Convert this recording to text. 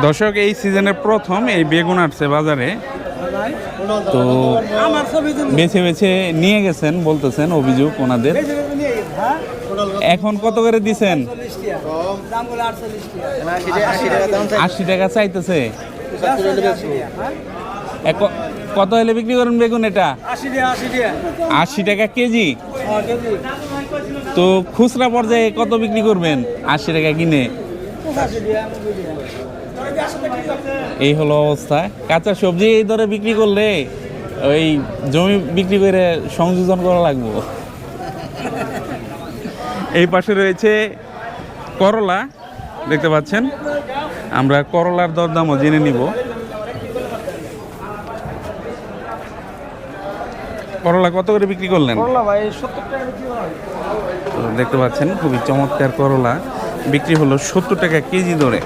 দর্শক, এই সিজনের প্রথম এই বেগুন আসছে বাজারে, তো বেছে বেছে নিয়ে গেছেন বলতেছেন, অভিযোগ ওনাদের। এখন কত করে দিছেন? 80 টাকা চাইতেছে। কত হলে বিক্রি করেন বেগুন এটা? 80 টাকা কেজি। তো খুচরা পর্যায়ে কত বিক্রি করবেন 80 টাকা কিনে? এই হলো অবস্থা। কাঁচা সবজি এই দরে বিক্রি করলে ওই জমি বিক্রি করে সংযোজন করা লাগবে। এই পাশে রয়েছে করলা, দেখতে পাচ্ছেন। আমরা করলার দরদামও জেনে নিব। করলা কত করে বিক্রি করলেন? তো দেখতে পাচ্ছেন খুবই চমৎকার করলা বিক্রি হলো 70 টাকা কেজি দরে।